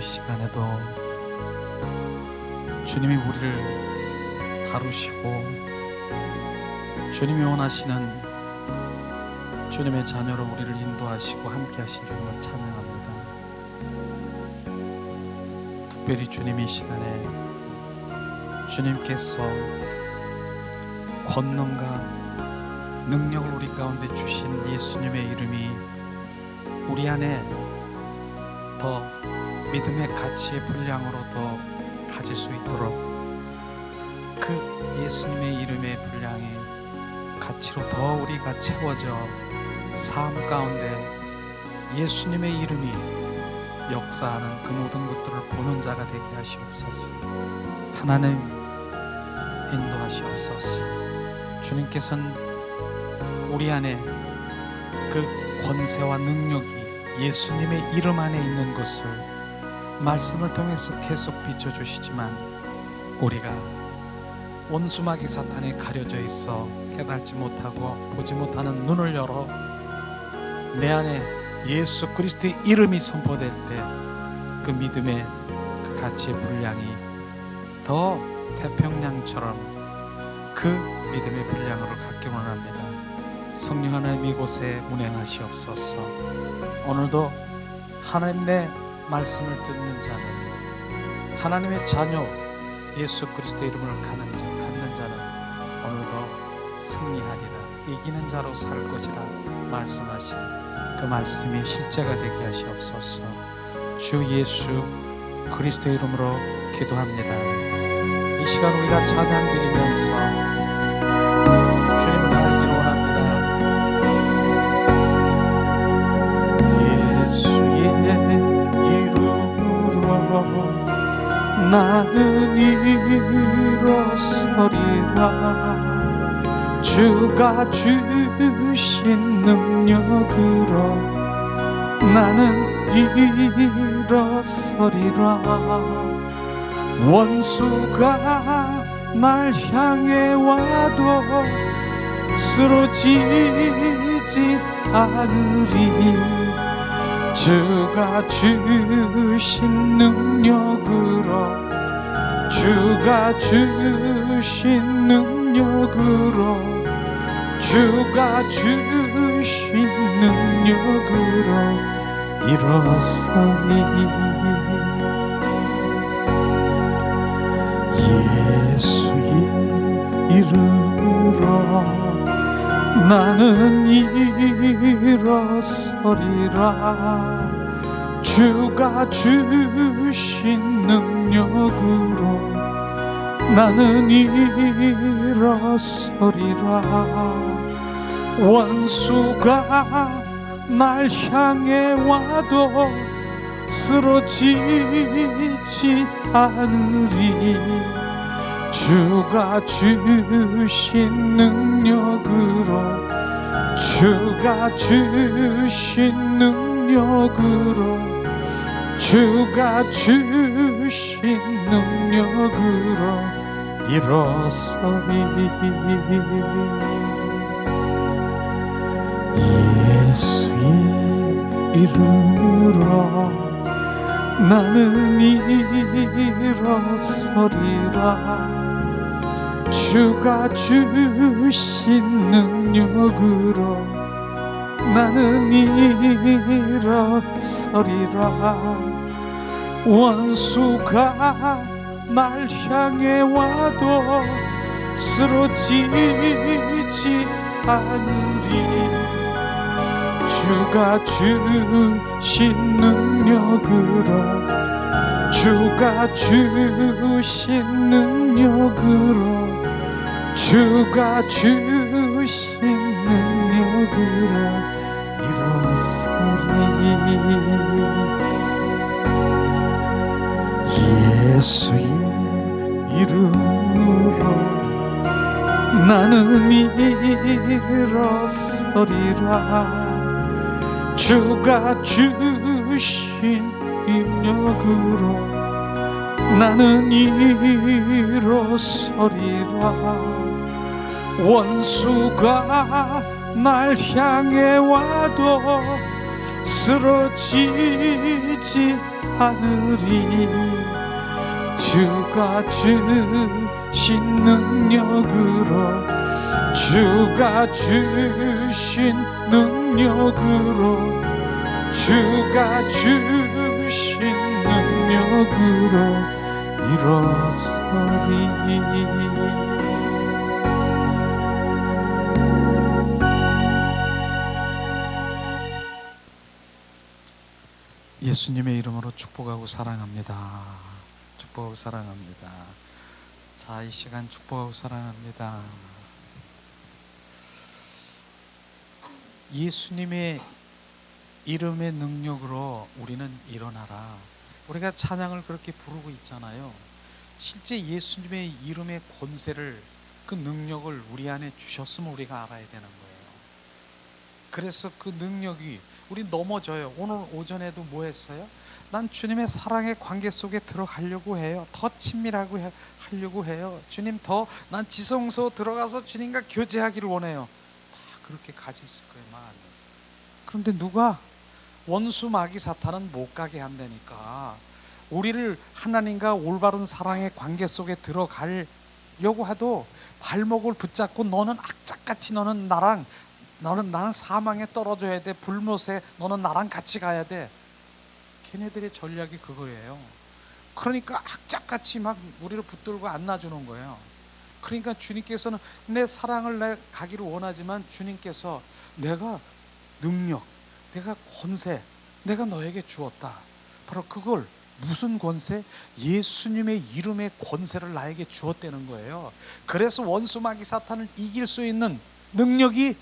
시간에도 주님이 우리를 다루시고 주님이 원하시는 주님의 자녀로 우리를 인도하시고 함께 하신 주님을 찬양합니다. 특별히 주님이 이 시간에 주님께서 권능과 능력을 우리 가운데 주신 예수님의 이름이 우리 안에 더 믿음의 가치의 분량으로 더 가질 수 있도록 그 예수님의 이름의 분량의 가치로 더 우리가 채워져 삶 가운데 예수님의 이름이 역사하는 그 모든 것들을 보는 자가 되게 하시옵소서. 하나님 인도하시옵소서. 주님께서는 우리 안에 그 권세와 능력이 예수님의 이름 안에 있는 것을 말씀을 통해서 계속 비춰주시지만 우리가 원수마귀 사탄에 가려져 있어 깨닫지 못하고 보지 못하는 눈을 열어 내 안에 예수 그리스도의 이름이 선포될 때 그 믿음의 그 가치의 분량이 더 태평양처럼 그 믿음의 분량으로 갖기 원합니다. 성령 하나님 이곳에 운행하시옵소서. 오늘도 하나님 내 말씀을 듣는 자는 하나님의 자녀 예수 그리스도의 이름을 갖는 자는 오늘도 승리하리라, 이기는 자로 살 것이라 말씀하신 그 말씀이 실제가 되게 하시옵소서. 주 예수 그리스도의 이름으로 기도합니다. 이 시간 우리가 찬양 드리면서 주님을 알기를 원합니다. 나는 일어서리라. 주가 주신 능력으로 나는 일어서리라. 원수가 날 향해 와도 쓰러지지 않으리. 주가 주신 능력으로 주가 주신 능력으로 주가 주신 능력으로 일어서리. 예수의 이름으로 나는 일어서리라. 주가 주신 능력으로 나는 일어서리라. 원수가 날 향해 와도 쓰러지지 않으리. 주가 주신 능력으로 주가 주신 능력으로 주가 주신 능력으로 일어서리. 예수의 이름으로 나는 일어서리라. 주가 주신 능력으로 나는 일어서리라. 원수가 날 향해 와도 쓰러지지 않으리. 주가 주신 능력으로 주가 주신 능력으로 주가 주신 능력으로 일어서리. 예수의 이름으로 나는 일어서리라. 주가 주신 능력으로 나는 일어서리라. 원수가 날 향해 와도 쓰러지지 하늘이 주가 주신 능력으로, 주가 주신 능력으로, 주가 주신 능력으로 일어서리. 예수님의 이름으로 축복하고 사랑합니다. 축복하고 사랑합니다. 자, 이 시간 축복하고 사랑합니다. 예수님의 이름의 능력으로 우리는 일어나라. 우리가 찬양을 그렇게 부르고 있잖아요. 실제 예수님의 이름의 권세를, 그 능력을 우리 안에 주셨으면 우리가 알아야 되는 거예요. 그래서 그 능력이, 우리 넘어져요. 오늘 오전에도 뭐 했어요? 난 주님의 사랑의 관계 속에 들어가려고 해요. 더 친밀하고 하려고 해요. 주님, 더 난 지성소 들어가서 주님과 교제하기를 원해요. 다 그렇게 가지 있을 거예요, 마음이. 그런데 누가? 원수 마귀 사탄은 못 가게 한다니까. 우리를 하나님과 올바른 사랑의 관계 속에 들어가려고 해도 발목을 붙잡고, 너는 악착같이 너는 나랑 사망에 떨어져야 돼. 불못에 너는 나랑 같이 가야 돼. 걔네들의 전략이 그거예요. 그러니까 악착같이 막 우리를 붙들고 안 놔주는 거예요. 그러니까 주님께서는 내 사랑을 내 가기를 원하지만, 주님께서 내가 능력, 내가 권세, 내가 너에게 주었다. 바로 그걸, 무슨 권세? 예수님의 이름의 권세를 나에게 주었다는 거예요. 그래서 원수 마귀 사탄을 이길 수 있는 능력이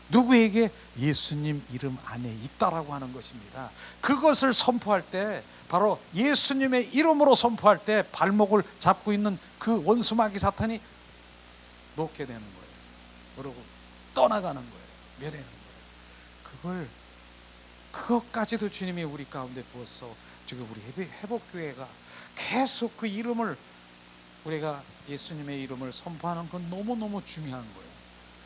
누구에게? 예수님 이름 안에 있다라고 하는 것입니다. 그것을 선포할 때, 바로 예수님의 이름으로 선포할 때 발목을 잡고 있는 그 원수 마귀 사탄이 놓게 되는 거예요. 그러고 떠나가는 거예요. 멸하는 거예요. 그것까지도 주님이 우리 가운데 부어서 지금 우리 회복교회가 계속 그 이름을, 우리가 예수님의 이름을 선포하는 건 너무너무 중요한 거예요.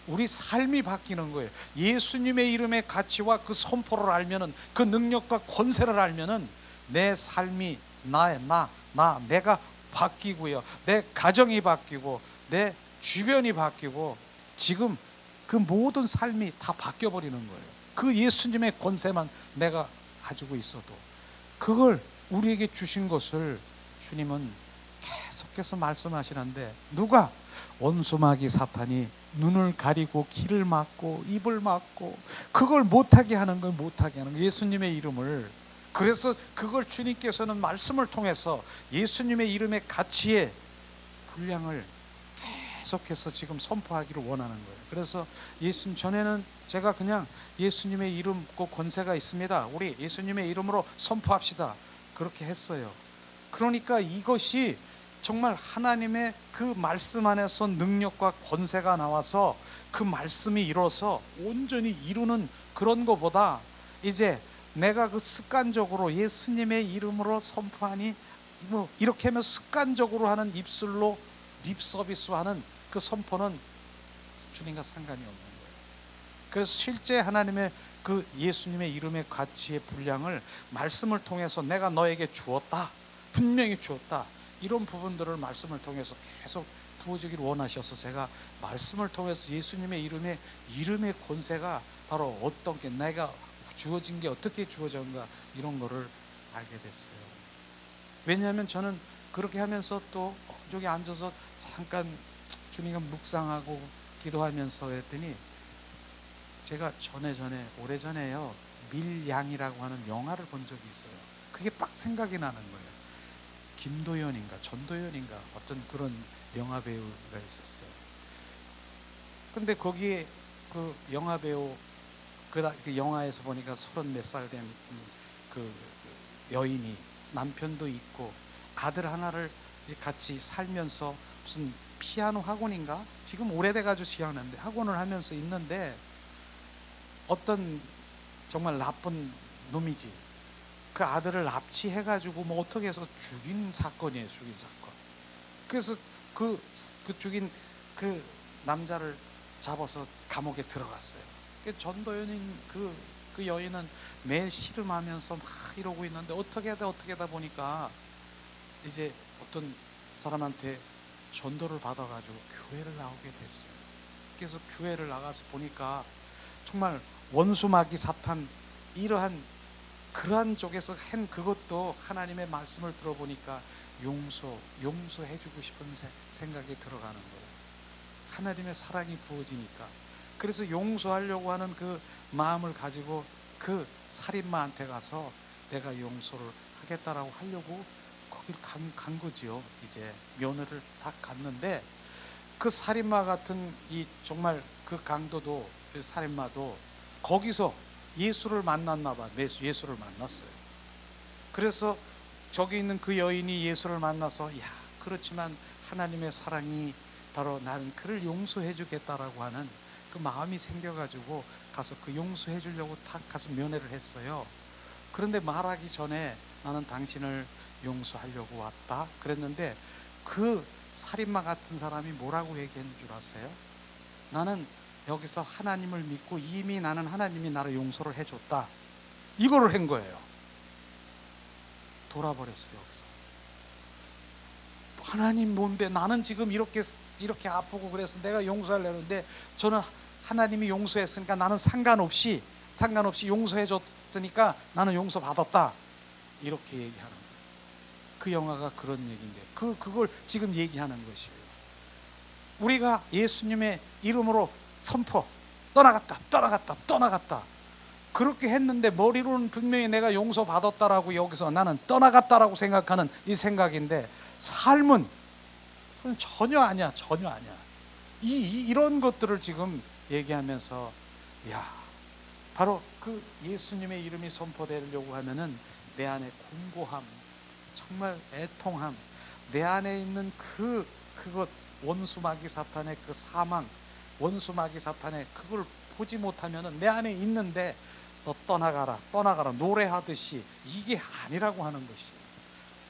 우리 삶이 바뀌는 거예요. 예수님의 이름의 가치와 그 선포를 알면은, 그 능력과 권세를 알면은 내 삶이, 내가 바뀌고요, 내 가정이 바뀌고, 내 주변이 바뀌고, 지금 그 모든 삶이 다 바뀌어 버리는 거예요. 그 예수님의 권세만 내가 가지고 있어도, 그걸 우리에게 주신 것을 주님은 계속해서 말씀하시는데, 누가? 원수마귀 사탄이 눈을 가리고 귀를 막고 입을 막고 그걸 못하게 하는 걸, 못하게 하는 거예요, 예수님의 이름을. 그래서 그걸 주님께서는 말씀을 통해서 예수님의 이름의 가치의 분량을 계속해서 지금 선포하기를 원하는 거예요. 그래서 예수님, 전에는 제가 그냥 예수님의 이름 꼭 권세가 있습니다, 우리 예수님의 이름으로 선포합시다, 그렇게 했어요. 그러니까 이것이 정말 하나님의 그 말씀 안에서 능력과 권세가 나와서 그 말씀이 이뤄서 온전히 이루는 그런 것보다, 이제 내가 그 습관적으로 예수님의 이름으로 선포하니 뭐 이렇게 하면 습관적으로 하는 입술로 립 서비스하는 그 선포는 주님과 상관이 없는 거예요. 그래서 실제 하나님의 그 예수님의 이름의 가치의 분량을 말씀을 통해서 내가 너에게 주었다, 분명히 주었다, 이런 부분들을 말씀을 통해서 계속 부어주기를 원하셔서, 제가 말씀을 통해서 예수님의 이름의 권세가 바로 어떤 게, 내가 주어진 게 어떻게 주어졌는가, 이런 거를 알게 됐어요. 왜냐하면 저는 그렇게 하면서 또 저기 앉아서 잠깐 주님과 묵상하고 기도하면서 했더니, 제가 오래전에요, 밀양이라고 하는 영화를 본 적이 있어요. 그게 딱 생각이 나는 거예요. 김도연인가 전도연인가 어떤 그런 영화 배우가 있었어요. 근데 거기에 그 영화 배우, 그 영화에서 보니까 30몇 살 된 그 여인이 남편도 있고 아들 하나를 같이 살면서 무슨 피아노 학원인가, 지금 오래돼가지고 기억나는데 학원을 하면서 있는데, 어떤 정말 나쁜 놈이지 그 아들을 납치해가지고 뭐 어떻게 해서 죽인 사건이에요, 죽인 사건. 그래서 그 죽인 그 남자를 잡아서 감옥에 들어갔어요. 전도연인 그 그 여인은 매일 씨름하면서 막 이러고 있는데 어떻게 하다 보니까 이제 어떤 사람한테 전도를 받아가지고 교회를 나오게 됐어요. 그래서 교회를 나가서 보니까 정말 원수 마귀 사탄 이러한 그러한 쪽에서 한 그것도 하나님의 말씀을 들어보니까 용서해주고 싶은 생각이 들어가는 거예요. 하나님의 사랑이 부어지니까. 그래서 용서하려고 하는 그 마음을 가지고 그 살인마한테 가서 내가 용서를 하겠다라고 하려고 거길 간 거지요. 이제 면회를 딱 갔는데 그 살인마 같은 이 정말 그 강도도 그 살인마도 거기서 예수를 만났나 봐. 예수를 만났어요. 그래서 저기 있는 그 여인이 예수를 만나서 야, 그렇지만 하나님의 사랑이 바로 나는 그를 용서해 주겠다라고 하는 그 마음이 생겨가지고 가서 그 용서해 주려고 탁 가서 면회를 했어요. 그런데 말하기 전에 나는 당신을 용서하려고 왔다 그랬는데 그 살인마 같은 사람이 뭐라고 얘기한 줄 아세요? 나는 여기서 하나님을 믿고 이미 나는 하나님이 나를 용서를 해줬다, 이거를 한 거예요. 돌아버렸어요. 여기서 하나님 뭔데 나는 지금 이렇게 아프고 그래서 내가 용서하려는데 저는 하나님이 용서했으니까 나는 상관없이 용서해줬으니까 나는 용서받았다, 이렇게 얘기하는 거예요. 그 영화가 그런 얘기인데 그걸 지금 얘기하는 것이에요. 우리가 예수님의 이름으로 선포, 떠나갔다 그렇게 했는데 머리로는 분명히 내가 용서받았다라고 여기서 나는 떠나갔다라고 생각하는 이 생각인데 삶은 전혀 아니야. 이런 것들을 지금 얘기하면서 야, 바로 그 예수님의 이름이 선포되려고 하면은 내 안에 공고함, 정말 애통함, 내 안에 있는 그것 원수 마귀 사탄의 그 사망, 원수 마귀 사탄의 그걸 보지 못하면은 내 안에 있는데 너 떠나가라 노래하듯이 이게 아니라고 하는 것이에요.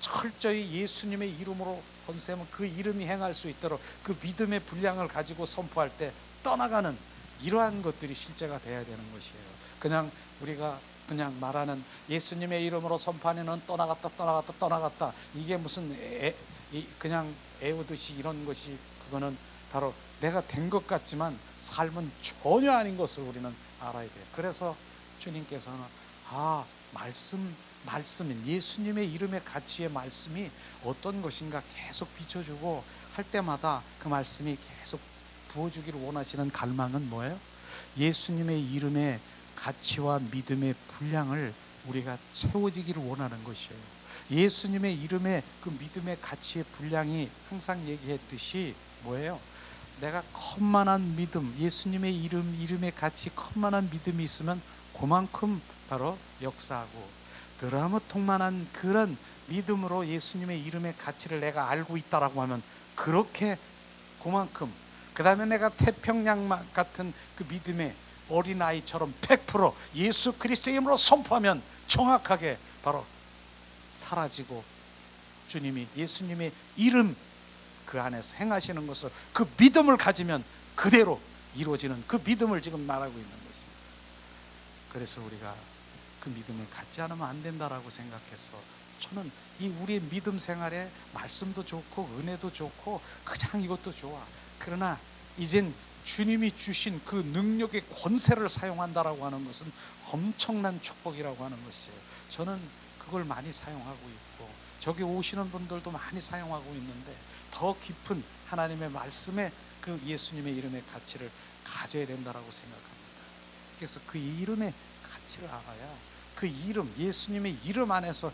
철저히 예수님의 이름으로 번세면 그 이름이 행할 수 있도록 그 믿음의 분량을 가지고 선포할 때 떠나가는 이러한 것들이 실제가 돼야 되는 것이에요. 그냥 우리가 그냥 말하는 예수님의 이름으로 선포하는 떠나갔다 이게 무슨 그냥 애우듯이 이런 것이 그거는 바로 내가 된 것 같지만 삶은 전혀 아닌 것을 우리는 알아야 돼요. 그래서 주님께서는 말씀인 예수님의 이름의 가치의 말씀이 어떤 것인가 계속 비춰주고 할 때마다 그 말씀이 계속 부어주기를 원하시는 갈망은 뭐예요? 예수님의 이름의 가치와 믿음의 분량을 우리가 채워지기를 원하는 것이에요. 예수님의 이름의 그 믿음의 가치의 분량이 항상 얘기했듯이 뭐예요? 내가 컵만한 믿음, 예수님의 이름의 가치 컵만한 믿음이 있으면 그만큼 바로 역사하고, 드라마통만한 그런 믿음으로 예수님의 이름의 가치를 내가 알고 있다라고 하면 그렇게 그만큼, 그 다음에 내가 태평양 같은 그 믿음의 어린아이처럼 100% 예수 그리스도의 이름으로 선포하면 정확하게 바로 사라지고 주님이 예수님의 이름 그 안에서 행하시는 것을 그 믿음을 가지면 그대로 이루어지는 그 믿음을 지금 말하고 있는 것입니다. 그래서 우리가 그 믿음을 갖지 않으면 안 된다라고 생각해서 저는 이 우리의 믿음 생활에 말씀도 좋고 은혜도 좋고 그냥 이것도 좋아. 그러나 이젠 주님이 주신 그 능력의 권세를 사용한다라고 하는 것은 엄청난 축복이라고 하는 것이에요. 저는 그걸 많이 사용하고 있고 저기 오시는 분들도 많이 사용하고 있는데 더 깊은 하나님의 말씀에 그 예수님의 이름의 가치를 가져야 된다라고 생각합니다. 그래서 그 이름의 가치를 알아야 그 이름, 예수님의 이름 안에서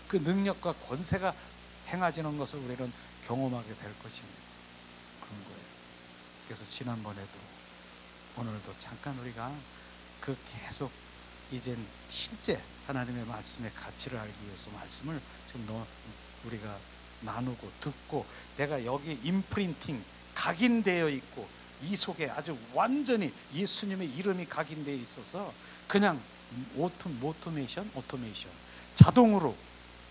그 능력과 권세가 행해지는 것을 우리는 경험하게 될 것입니다. 그런 거예요. 그래서 지난번에도 오늘도 잠깐 우리가 그 계속 이젠 실제 하나님의 말씀의 가치를 알기 위해서 말씀을 지금 우리가 나누고 듣고 내가 여기 임프린팅 각인되어 있고 이 속에 아주 완전히 예수님의 이름이 각인되어 있어서 그냥 오토메이션 자동으로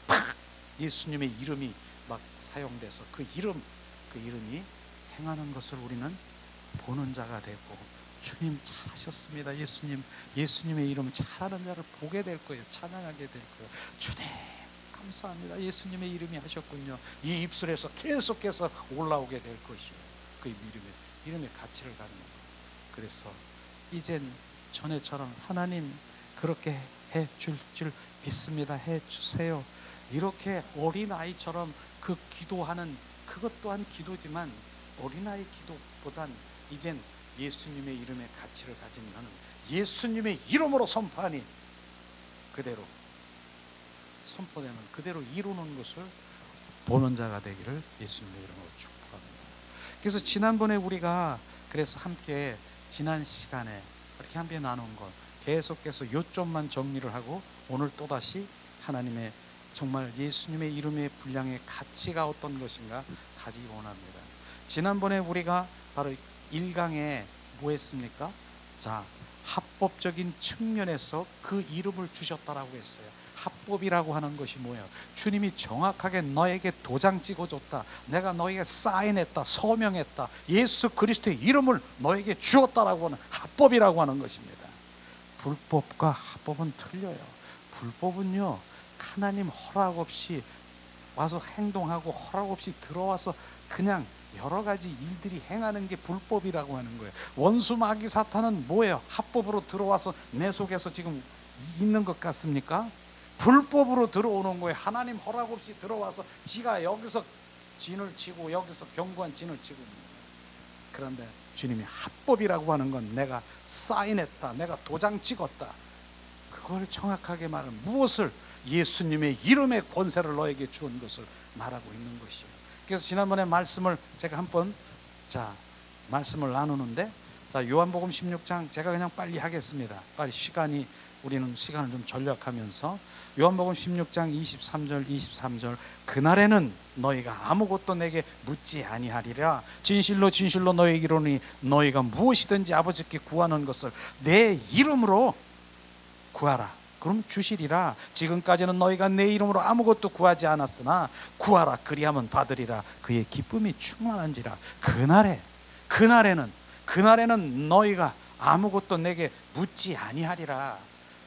팍 예수님의 이름이 막 사용돼서 그 이름이 행하는 것을 우리는 보는 자가 되고 주님 잘하셨습니다. 예수님의 이름 잘하는 자를 보게 될 거예요. 찬양하게 될 거예요. 주님 감사합니다. 예수님의 이름이 하셨군요. 이 입술에서 계속해서 올라오게 될 것이요. 그 이름의 가치를 가는 거예요. 그래서 이젠 전에처럼 하나님 그렇게 해줄 줄 믿습니다. 해주세요. 이렇게 어린아이처럼 그 기도하는 그것 또한 기도지만 어린아이 기도보단 이젠 예수님의 이름의 가치를 가진 나는 예수님의 이름으로 선포하니 그대로 선포되는 그대로 이루는 것을 보는 자가 되기를 예수님의 이름으로 축복합니다. 그래서 지난번에 우리가 그래서 함께 지난 시간에 이렇게 함께 나눈 것 계속해서 요점만 정리를 하고 오늘 또다시 하나님의 정말 예수님의 이름의 분량의 가치가 어떤 것인가 가지기 원합니다. 지난번에 우리가 바로 1강에 뭐 했습니까? 자, 합법적인 측면에서 그 이름을 주셨다라고 했어요. 합법이라고 하는 것이 뭐예요? 주님이 정확하게 너에게 도장 찍어줬다. 내가 너에게 사인했다. 서명했다. 예수 그리스도의 이름을 너에게 주었다라고 하는 합법이라고 하는 것입니다. 불법과 합법은 틀려요. 불법은요, 하나님 허락 없이 와서 행동하고 허락 없이 들어와서 그냥 여러 가지 일들이 행하는 게 불법이라고 하는 거예요. 원수 마귀 사탄은 뭐예요? 합법으로 들어와서 내 속에서 지금 있는 것 같습니까? 불법으로 들어오는 거예요. 하나님 허락 없이 들어와서 지가 여기서 진을 치고 여기서 견고한 진을 치고. 그런데 주님이 합법이라고 하는 건 내가 사인했다, 내가 도장 찍었다, 그걸 정확하게 말하는 무엇을? 예수님의 이름의 권세를 너에게 주은 것을 말하고 있는 것이에요. 그래서 지난번에 말씀을 제가 한번 말씀을 나누는데 요한복음 16장 제가 그냥 빨리 하겠습니다. 빨리 우리는 시간을 좀 전략하면서 요한복음 16장 23절 그날에는 너희가 아무것도 내게 묻지 아니하리라. 진실로 진실로 너희에게 이르노니 너희가 무엇이든지 아버지께 구하는 것을 내 이름으로 구하라. 그럼 주시리라. 지금까지는 너희가 내 이름으로 아무것도 구하지 않았으나 구하라. 그리하면 받으리라. 그의 기쁨이 충만한지라. 그날에는 너희가 아무것도 내게 묻지 아니하리라.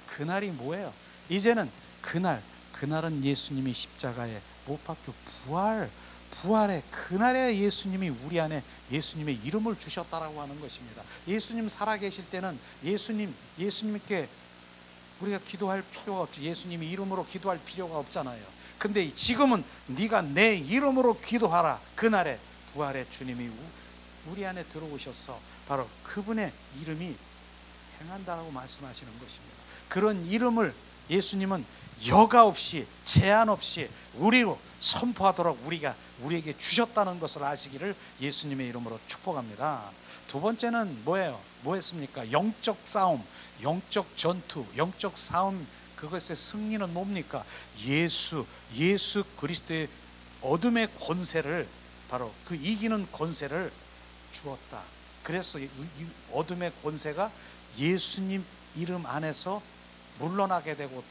그날이 뭐예요? 이제는 그날은 예수님이 십자가에 못 박혀 부활의 그날에 예수님이 우리 안에 예수님의 이름을 주셨다라고 하는 것입니다. 예수님 살아계실 때는 예수님께 우리가 기도할 필요가 없죠. 예수님이 이름으로 기도할 필요가 없잖아요. 근데 지금은 네가 내 이름으로 기도하라. 그날에 부활의 주님이 우리 안에 들어오셔서 바로 그분의 이름이 행한다라고 말씀하시는 것입니다. 그런 이름을 예수님은 여과 없이 제한 없이 우리로 선포하도록 우리에게 주셨다는 것을 아시기를 예수님의 이름으로 축복합니다. 두 번째는 뭐예요? 뭐했습니까? 영적 싸움, 영적 전투, 영적 싸움, 그것의 승리는 뭡니까? 예수 그리스도의 어둠의 권세를 바로 그 이기는 권세를 주었다. 그래서 이 어둠의 권세가 예수님 이름 안에서 물러나게 되고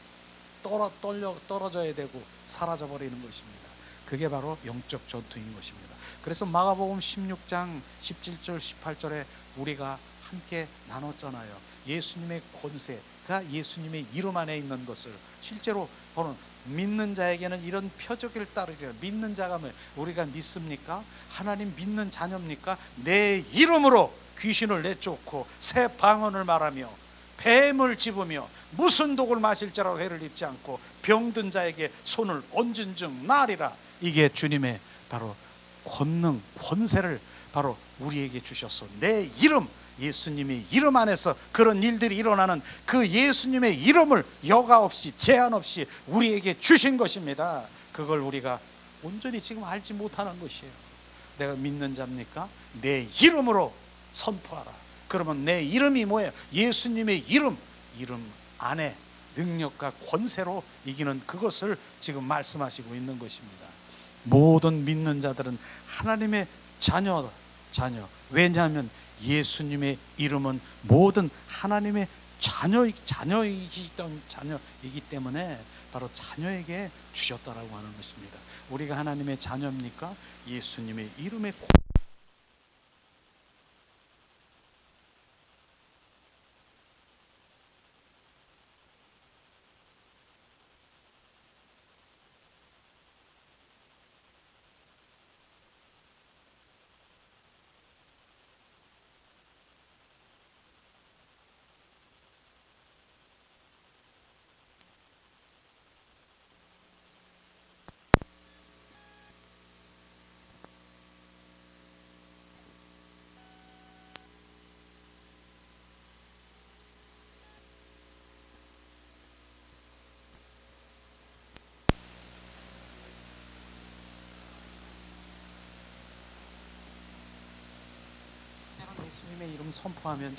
떨어져야 되고 사라져버리는 것입니다. 그게 바로 영적 전투인 것입니다. 그래서 마가복음 16장 17절 18절에 우리가 함께 나눴잖아요. 예수님의 권세가 예수님의 이름 안에 있는 것을 실제로 보는 믿는 자에게는 이런 표적을 따르리라. 믿는 자가 뭐예요? 우리가 믿습니까? 하나님 믿는 자녀입니까? 내 이름으로 귀신을 내쫓고 새 방언을 말하며 뱀을 집으며 무슨 독을 마실지라도 해를 입지 않고 병든 자에게 손을 얹은 즉 나으리라. 이게 주님의 바로 권능, 권세를 바로 우리에게 주셨어. 내 이름, 예수님의 이름 안에서 그런 일들이 일어나는 그 예수님의 이름을 여과 없이 제한 없이 우리에게 주신 것입니다. 그걸 우리가 온전히 지금 알지 못하는 것이에요. 내가 믿는 자입니까? 내 이름으로 선포하라. 그러면 내 이름이 뭐예요? 예수님의 이름 안에 능력과 권세로 이기는 그것을 지금 말씀하시고 있는 것입니다. 모든 믿는 자들은 하나님의 자녀. 왜냐하면 예수님의 이름은 모든 하나님의 자녀이기 때문에 바로 자녀에게 주셨다라고 하는 것입니다. 우리가 하나님의 자녀입니까? 예수님의 이름에 선포하면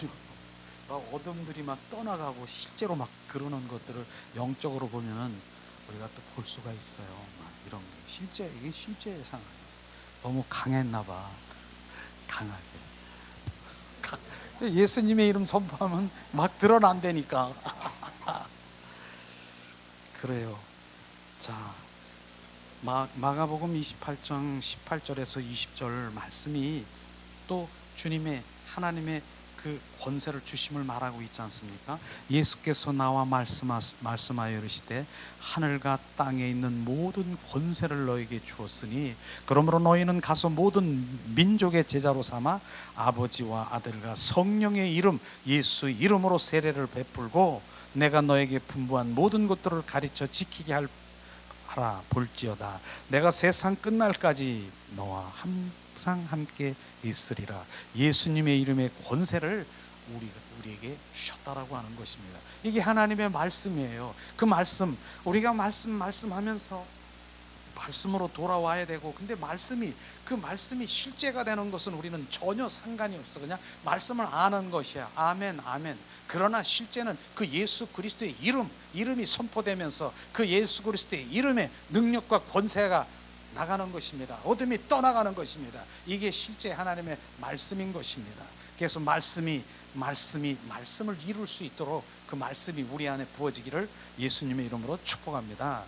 막 어둠들이 막 떠나가고 실제로 막 그러는 것들을 영적으로 보면은 우리가 또 볼 수가 있어요. 막 이런 게 실제, 이게 실제의 상황. 너무 강했나 봐. 강하게. 예수님의 이름 선포하면 막 드러난다니까. 그래요. 자, 마가복음 28장 18절에서 20절 말씀이 또 주님의, 하나님의 그 권세를 주심을 말하고 있지 않습니까? 예수께서 나와 말씀하여 이르시되 하늘과 땅에 있는 모든 권세를 너에게 주었으니 그러므로 너희는 가서 모든 민족의 제자로 삼아 아버지와 아들과 성령의 이름 예수 이름으로 세례를 베풀고 내가 너에게 분부한 모든 것들을 가르쳐 지키게 하라 볼지어다 내가 세상 끝날까지 너와 항상 함께 있으리라. 예수님의 이름의 권세를 우리에게 주셨다라고 하는 것입니다. 이게 하나님의 말씀이에요. 그 말씀, 우리가 말씀하면서 말씀으로 돌아와야 되고, 근데 그 말씀이 실제가 되는 것은 우리는 전혀 상관이 없어. 그냥 말씀을 아는 것이야. 아멘, 아멘. 그러나 실제는 그 예수 그리스도의 이름이 선포되면서 그 예수 그리스도의 이름의 능력과 권세가 나가는 것입니다. 어둠이 떠나가는 것입니다. 이게 실제 하나님의 말씀인 것입니다. 그래서 말씀을 이룰 수 있도록 그 말씀이 우리 안에 부어지기를 예수님의 이름으로 축복합니다.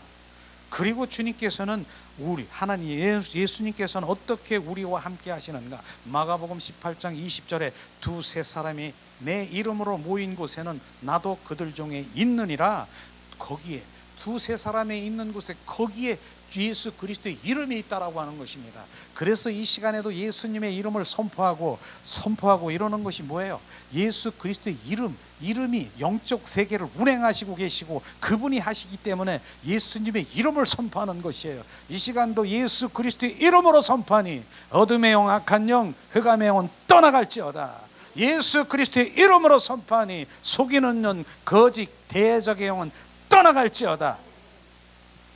그리고 주님께서는 예수님께서는 어떻게 우리와 함께 하시는가? 마가복음 18장 20절에 두세 사람이 내 이름으로 모인 곳에는 나도 그들 중에 있느니라. 거기에 두세 사람이 있는 곳에 거기에 예수 그리스도의 이름이 있다라고 하는 것입니다. 그래서 이 시간에도 예수님의 이름을 선포하고 이러는 것이 뭐예요? 예수 그리스도의 이름이 영적 세계를 운행하시고 계시고 그분이 하시기 때문에 예수님의 이름을 선포하는 것이에요. 이 시간도 예수 그리스도의 이름으로 선포하니 어둠의 영, 악한 영, 흑암의 영은 떠나갈지어다. 예수 그리스도의 이름으로 선포하니 속이는 영, 거짓, 대적의 영은 떠나갈지어다.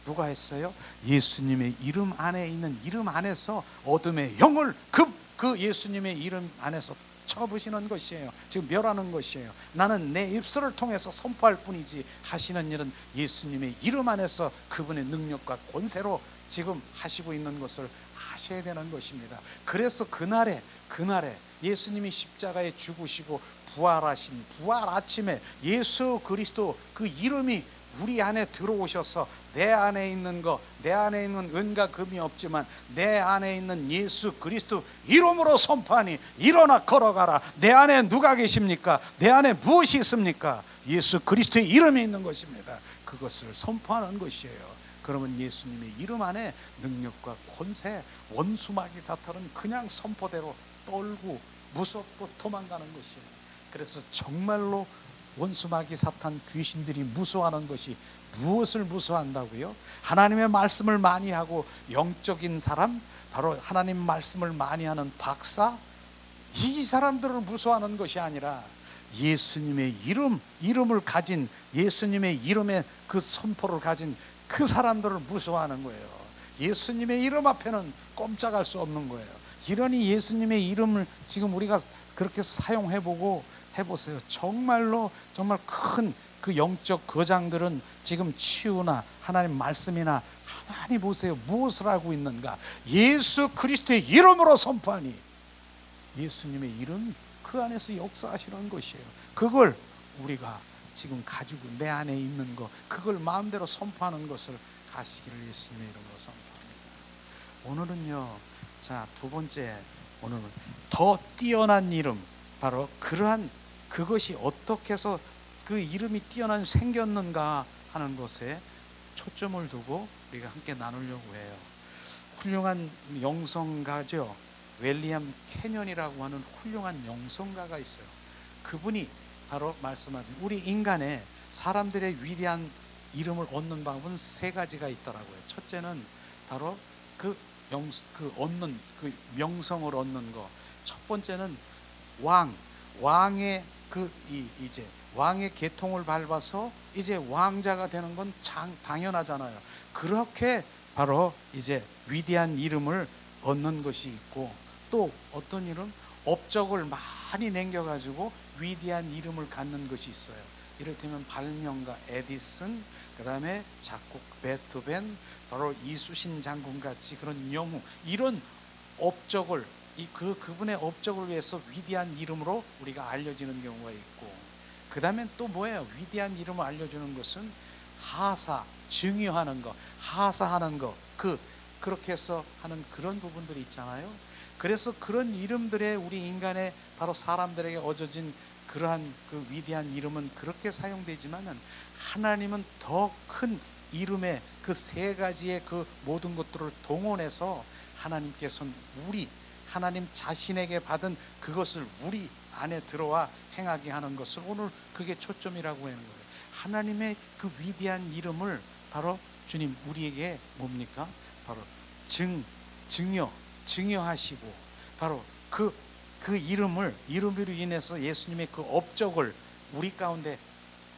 누가 했어요? 예수님의 이름 안에 있는 이름 안에서 어둠의 영을 그 예수님의 이름 안에서 쳐부시는 것이에요. 지금 멸하는 것이에요. 나는 내 입술을 통해서 선포할 뿐이지 하시는 일은 예수님의 이름 안에서 그분의 능력과 권세로 지금 하시고 있는 것을 아셔야 되는 것입니다. 그래서 그날에 예수님이 십자가에 죽으시고 부활하신 부활 아침에 예수 그리스도 그 이름이 우리 안에 들어오셔서 내 안에 있는 은과 금이 없지만 내 안에 있는 예수 그리스도 이름으로 선포하니 일어나 걸어가라. 내 안에 누가 계십니까? 내 안에 무엇이 있습니까? 예수 그리스도의 이름이 있는 것입니다. 그것을 선포하는 것이에요. 그러면 예수님의 이름 안에 능력과 권세, 원수마귀 사탄은 그냥 선포대로 떨고 무섭고 도망가는 것이에요. 그래서 정말로 원수마귀 사탄 귀신들이 무서워하는 것이 무엇을 무서워한다고요? 하나님의 말씀을 많이 하고 영적인 사람, 바로 하나님 말씀을 많이 하는 박사, 이 사람들을 무서워하는 것이 아니라 예수님의 이름을 가진, 예수님의 이름의 그 선포를 가진 그 사람들을 무서워하는 거예요. 예수님의 이름 앞에는 꼼짝할 수 없는 거예요. 이러니 예수님의 이름을 지금 우리가 그렇게 사용해보고 해보세요. 정말 큰 그 영적 거장들은 지금 치유나 하나님 말씀이나 가만히 보세요. 무엇을 하고 있는가? 예수 그리스도의 이름으로 선포하니 예수님의 이름 그 안에서 역사하시는 것이에요. 그걸 우리가 지금 가지고 내 안에 있는 거, 그걸 마음대로 선포하는 것을 가시기를 예수님의 이름으로 선포합니다. 오늘은요, 자, 두 번째, 오늘은 더 뛰어난 이름, 바로 그것이 어떻게 해서 그 이름이 뛰어난 생겼는가 하는 것에 초점을 두고 우리가 함께 나누려고 해요. 훌륭한 영성가죠. 윌리엄 캐년이라고 하는 훌륭한 영성가가 있어요. 그분이 바로 말씀하신 우리 인간의 사람들의 위대한 이름을 얻는 방법은 세 가지가 있더라고요. 첫째는 바로 얻는 그 명성을 얻는 거. 첫 번째는 왕의 이제 왕의 계통을 밟아서 이제 왕자가 되는 건 당연하잖아요. 그렇게 바로 이제 위대한 이름을 얻는 것이 있고, 또 어떤 이름? 업적을 많이 남겨가지고 위대한 이름을 갖는 것이 있어요. 이를테면 발명가 에디슨, 그 다음에 작곡 베토벤, 바로 이수신 장군 같이 그런 영웅, 이런 업적을 그분의 업적을 위해서 위대한 이름으로 우리가 알려지는 경우가 있고, 그 다음에 또 뭐예요? 위대한 이름을 알려주는 것은 하사, 증여하는 거, 하사하는 거, 그렇게 해서 하는 그런 부분들이 있잖아요. 그래서 그런 이름들의 우리 인간의 바로 사람들에게 얻어진 그러한 그 위대한 이름은 그렇게 사용되지만은, 하나님은 더 큰 이름의 그 세 가지의 그 모든 것들을 동원해서 하나님께서는 하나님 자신에게 받은 그것을 우리 안에 들어와 행하게 하는 것을 오늘 그게 초점이라고 하는 거예요. 하나님의 그 위대한 이름을 바로 주님 우리에게 뭡니까? 바로 증여하시고, 바로 그 이름으로 인해서 예수님의 그 업적을 우리 가운데,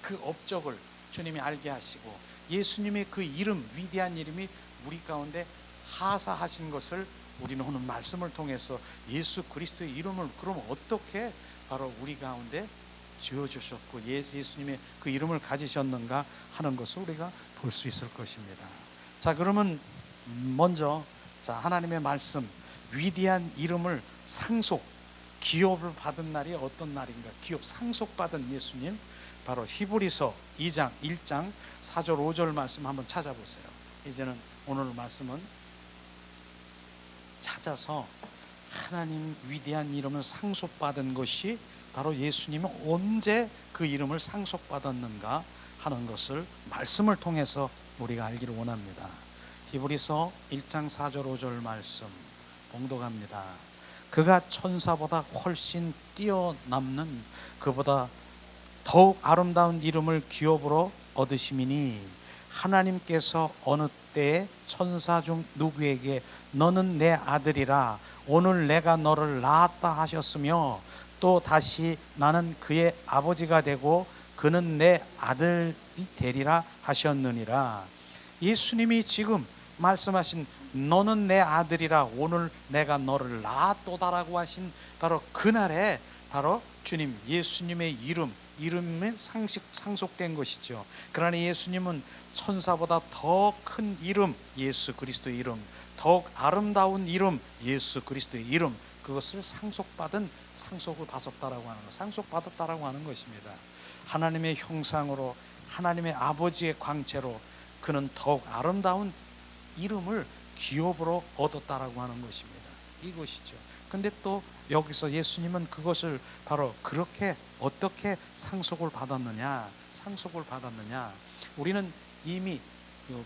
그 업적을 주님이 알게 하시고, 예수님의 그 이름, 위대한 이름이 우리 가운데 하사하신 것을 우리는 오늘 말씀을 통해서 예수 그리스도의 이름을 그럼 어떻게 바로 우리 가운데 지어주셨고 예수님의 그 이름을 가지셨는가 하는 것을 우리가 볼 수 있을 것입니다. 자, 그러면 먼저 하나님의 말씀, 위대한 이름을 기업을 받은 날이 어떤 날인가? 기업 상속받은 예수님, 바로 히브리서 2장 1장 4절 5절 말씀 한번 찾아보세요. 이제는 오늘 말씀은 찾아서 하나님 위대한 이름을 상속받은 것이 바로 예수님은 언제 그 이름을 상속받았는가 하는 것을 말씀을 통해서 우리가 알기를 원합니다. 히브리서 1장 4절 5절 말씀 봉독합니다. 그가 천사보다 훨씬 뛰어남는 그보다 더욱 아름다운 이름을 기업으로 얻으심이니, 하나님께서 어느 때에 천사 중 누구에게 너는 내 아들이라 오늘 내가 너를 낳았다 하셨으며, 또 다시 나는 그의 아버지가 되고 그는 내 아들이 되리라 하셨느니라. 예수님이 지금 말씀하신 너는 내 아들이라 오늘 내가 너를 낳았도다라고 하신 바로 그날에 바로 주님 예수님의 이름이 상속된 것이죠. 그러나 예수님은 천사보다 더 큰 이름, 예수 그리스도의 이름, 더욱 아름다운 이름, 예수 그리스도의 이름, 그것을 상속을 받았다라고 하는 것입니다. 하나님의 형상으로, 하나님의 아버지의 광채로 그는 더욱 아름다운 이름을 기업으로 얻었다라고 하는 것입니다. 이것이죠. 근데 또 여기서 예수님은 그것을 바로 그렇게 어떻게 상속을 받았느냐? 우리는 이미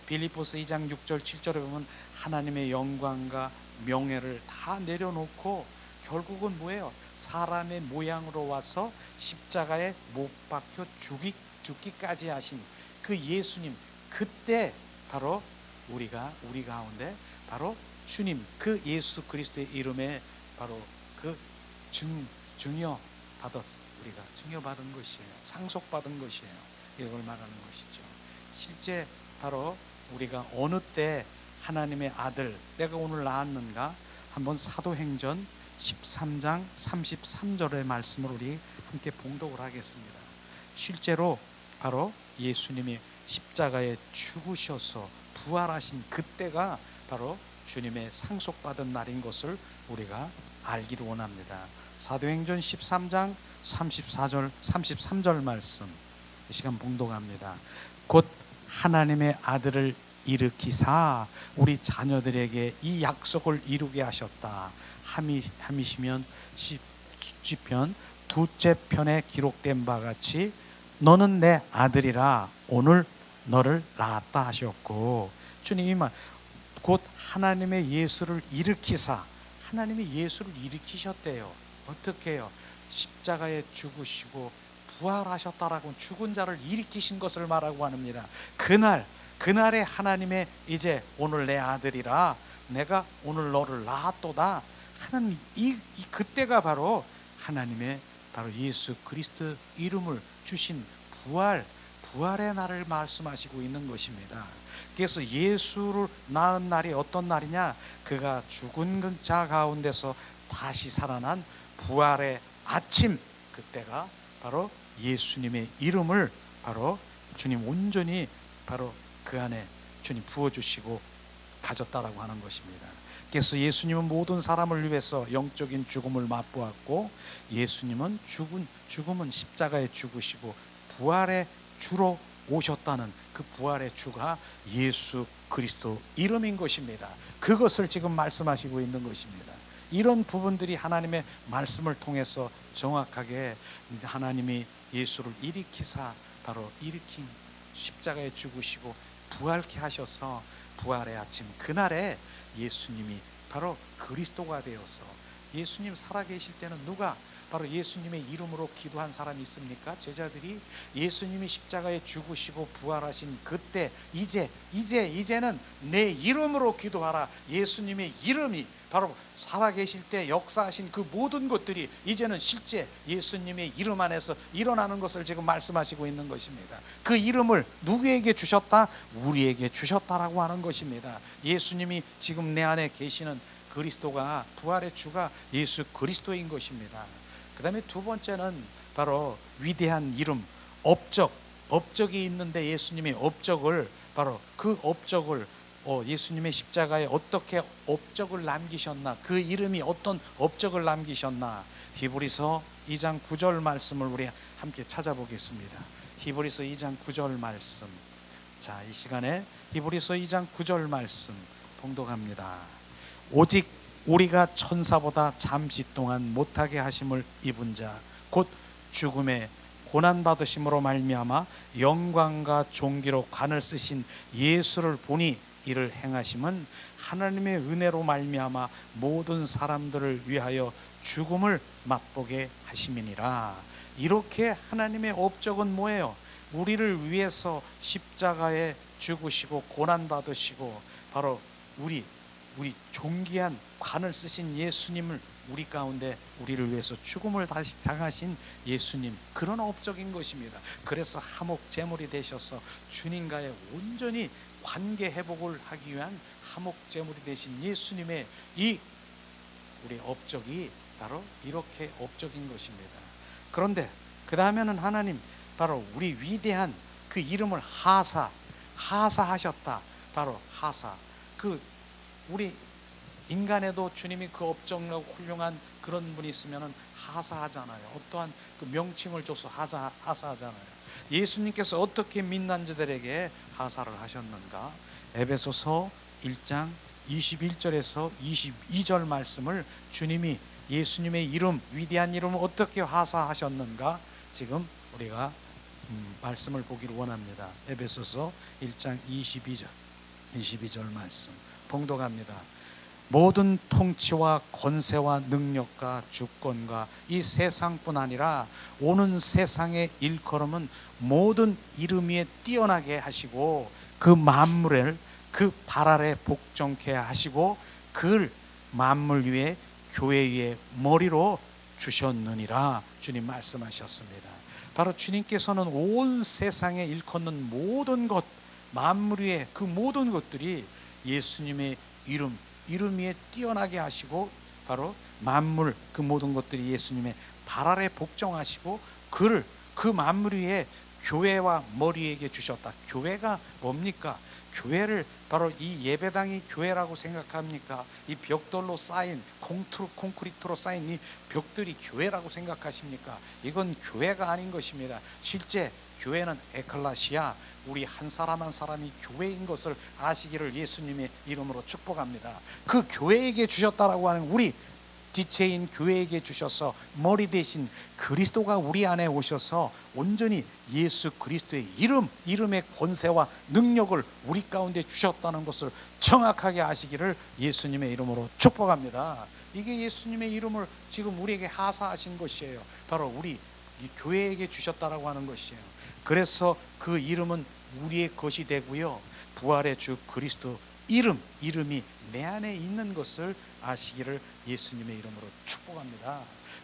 빌립보서 2장 6절 7절에 보면 하나님의 영광과 명예를 다 내려놓고 결국은 뭐예요? 사람의 모양으로 와서 십자가에 못 박혀 죽기까지 하신 그 예수님, 그때 바로 우리 가운데 바로 주님 그 예수 그리스도의 이름에 바로 그 우리가 증여받은 것이에요. 상속받은 것이에요. 이걸 말하는 것이죠. 실제 바로 우리가 어느 때 하나님의 아들 내가 오늘 낳았는가? 한번 사도행전 13장 33절의 말씀을 우리 함께 봉독을 하겠습니다. 실제로 바로 예수님이 십자가에 죽으셔서 부활하신 그때가 바로 주님의 상속받은 날인 것을 우리가 알기를 원합니다. 사도행전 13장 34절 33절 말씀 이 시간 봉독합니다. 곧 하나님의 아들을 일으키사 우리 자녀들에게 이 약속을 이루게 하셨다 함이시면 시편 두째 편에 기록된 바 같이 너는 내 아들이라 오늘 너를 낳았다 하셨고, 주님이 곧 하나님의 예수를 일으키사, 하나님이 예수를 일으키셨대요. 어떻게 해요? 십자가에 죽으시고 부활하셨다라고 죽은 자를 일으키신 것을 말하고 합니다. 그날에 하나님의 이제 오늘 내 아들이라 내가 오늘 너를 낳았도다 하는 그때가 바로 하나님의 바로 예수 그리스도 이름을 주신 부활의 날을 말씀하시고 있는 것입니다. 그래서 예수를 낳은 날이 어떤 날이냐? 그가 죽은 자 가운데서 다시 살아난 부활의 아침 그때가 바로 예수님의 이름을 바로 주님 온전히 바로 그 안에 주님 부어주시고 가졌다라고 하는 것입니다. 그래서 예수님은 모든 사람을 위해서 영적인 죽음을 맛보았고, 예수님은 죽음은 십자가에 죽으시고 부활의 주로 오셨다는 그 부활의 주가 예수 그리스도 이름인 것입니다. 그것을 지금 말씀하시고 있는 것입니다. 이런 부분들이 하나님의 말씀을 통해서 정확하게 하나님이 예수를 일으키사 바로 일으킨 십자가에 죽으시고 부활케 하셔서 부활의 아침 그날에 예수님이 바로 그리스도가 되어서, 예수님 살아계실 때는 누가 바로 예수님의 이름으로 기도한 사람이 있습니까? 제자들이 예수님이 십자가에 죽으시고 부활하신 그때 이제는 내 이름으로 기도하라. 예수님의 이름이 바로 살아계실 때 역사하신 그 모든 것들이 이제는 실제 예수님의 이름 안에서 일어나는 것을 지금 말씀하시고 있는 것입니다. 그 이름을 누구에게 주셨다? 우리에게 주셨다라고 하는 것입니다. 예수님이 지금 내 안에 계시는 그리스도가, 부활의 주가 예수 그리스도인 것입니다. 그 다음에 두 번째는 바로 위대한 이름, 업적이 있는데 예수님의 업적을, 바로 그 업적을 예수님의 십자가에 어떻게 업적을 남기셨나, 그 이름이 어떤 업적을 남기셨나, 히브리서 2장 9절 말씀을 우리 함께 찾아보겠습니다. 히브리서 2장 9절 말씀. 자, 이 시간에 히브리서 2장 9절 말씀 봉독합니다. 오직 우리가 천사보다 잠시 동안 못하게 하심을 입은 자, 곧 죽음의 고난 받으심으로 말미암아 영광과 존귀로 관을 쓰신 예수를 보니, 이를 행하심은 하나님의 은혜로 말미암아 모든 사람들을 위하여 죽음을 맛보게 하심이니라. 이렇게 하나님의 업적은 뭐예요? 우리를 위해서 십자가에 죽으시고 고난 받으시고 바로 우리 존귀한 관을 쓰신 예수님을, 우리 가운데 우리를 위해서 죽음을 다시 당하신 예수님, 그런 업적인 것입니다. 그래서 화목 제물이 되셔서 주님과의 온전히 관계 회복을 하기 위한 화목 제물이 되신 예수님의 이 우리 업적이 바로 이렇게 업적인 것입니다. 그런데 그 다음에는 하나님 바로 우리 위대한 그 이름을 하사하셨다. 바로 하사, 그 우리 인간에도 주님이 그 업적으로 훌륭한 그런 분이 있으면 하사하잖아요. 어떠한 그 명칭을 줘서 하사하잖아요. 예수님께서 어떻게 믿는 자들에게 하사를 하셨는가? 에베소서 1장 21절에서 22절 말씀을 주님이 예수님의 이름, 위대한 이름을 어떻게 하사하셨는가? 지금 우리가 말씀을 보기를 원합니다. 에베소서 1장 22절 말씀 봉독합니다. 모든 통치와 권세와 능력과 주권과 이 세상뿐 아니라 오는 세상의 일컬음은 모든 이름 위에 뛰어나게 하시고, 그 만물을 그 발 아래 복종케 하시고, 그 만물 위에 교회 위에 머리로 주셨느니라. 주님 말씀하셨습니다. 바로 주님께서는 온 세상에 일컫는 모든 것, 만물 위에 그 모든 것들이 예수님의 이름 위에 뛰어나게 하시고, 바로 만물 그 모든 것들이 예수님의 발 아래 복종하시고, 그를 그 만물 위에 교회와 머리에게 주셨다. 교회가 뭡니까? 교회를 바로 이 예배당이 교회라고 생각합니까? 이 벽돌로 쌓인 콘크리트로 쌓인 이 벽들이 교회라고 생각하십니까? 이건 교회가 아닌 것입니다. 실제 교회는 에클레시아, 우리 한 사람 한 사람이 교회인 것을 아시기를 예수님의 이름으로 축복합니다. 그 교회에게 주셨다라고 하는, 우리 지체인 교회에게 주셔서 머리 대신 그리스도가 우리 안에 오셔서 온전히 예수 그리스도의 이름의 권세와 능력을 우리 가운데 주셨다는 것을 정확하게 아시기를 예수님의 이름으로 축복합니다. 이게 예수님의 이름을 지금 우리에게 하사하신 것이에요. 바로 우리 이 교회에게 주셨다라고 하는 것이에요. 그래서 그 이름은 우리의 것이 되고요, 부활의 주 그리스도 이름이 내 안에 있는 것을 아시기를 예수님의 이름으로 축복합니다.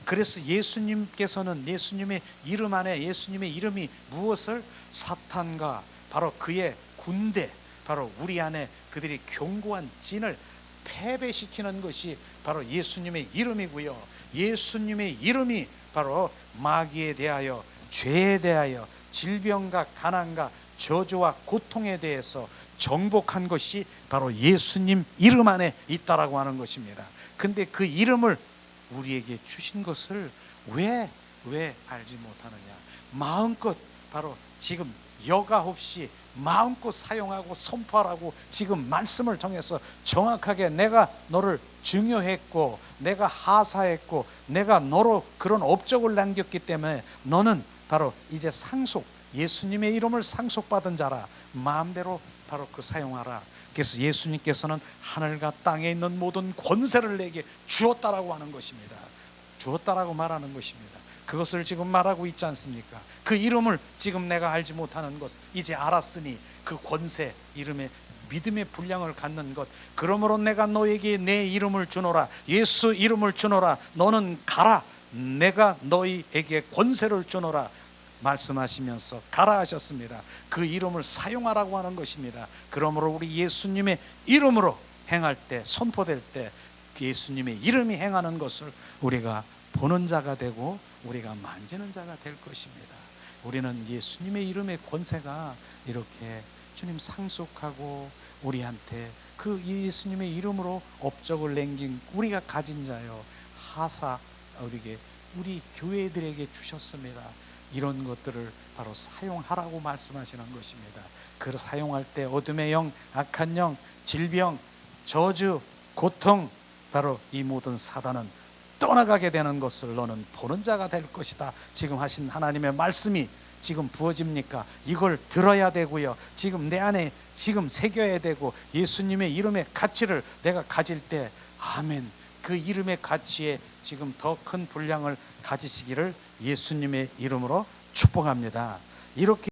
그래서 예수님께서는 예수님의 이름 안에, 예수님의 이름이 무엇을, 사탄과 바로 그의 군대, 바로 우리 안에 그들이 견고한 진을 패배시키는 것이 바로 예수님의 이름이고요, 예수님의 이름이 바로 마귀에 대하여, 죄에 대하여, 질병과 가난과 저주와 고통에 대해서 정복한 것이 바로 예수님 이름 안에 있다라고 하는 것입니다. 근데 그 이름을 우리에게 주신 것을 왜 알지 못하느냐? 마음껏 바로 지금 여과 없이 마음껏 사용하고 선포하라고 지금 말씀을 통해서 정확하게 내가 너를 증여했고 내가 하사했고 내가 너로 그런 업적을 남겼기 때문에 너는 바로 이제 상속, 예수님의 이름을 상속받은 자라. 마음대로 바로 그 사용하라. 그래서 예수님께서는 하늘과 땅에 있는 모든 권세를 내게 주었다라고 하는 것입니다. 주었다라고 말하는 것입니다. 그것을 지금 말하고 있지 않습니까? 그 이름을 지금 내가 알지 못하는 것 이제 알았으니 그 권세, 이름의 믿음의 분량을 갖는 것, 그러므로 내가 너에게 내 이름을 주노라, 예수 이름을 주노라, 너는 가라, 내가 너희에게 권세를 주노라 말씀하시면서 가라 하셨습니다. 그 이름을 사용하라고 하는 것입니다. 그러므로 우리 예수님의 이름으로 행할 때, 선포될 때 예수님의 이름이 행하는 것을 우리가 보는 자가 되고 우리가 만지는 자가 될 것입니다. 우리는 예수님의 이름의 권세가 이렇게 주님 상속하고 우리한테 그 예수님의 이름으로 업적을 남긴 우리가 가진 자요, 하사 우리 교회들에게 주셨습니다. 이런 것들을 바로 사용하라고 말씀하시는 것입니다. 그를 사용할 때 어둠의 영, 악한 영, 질병, 저주, 고통, 바로 이 모든 사단은 떠나가게 되는 것을 너는 보는 자가 될 것이다. 지금 하신 하나님의 말씀이 지금 부어집니까? 이걸 들어야 되고요. 지금 내 안에 지금 새겨야 되고 예수님의 이름의 가치를 내가 가질 때 아멘. 그 이름의 가치에 지금 더 큰 분량을 가지시기를 예수님의 이름으로 축복합니다. 이렇게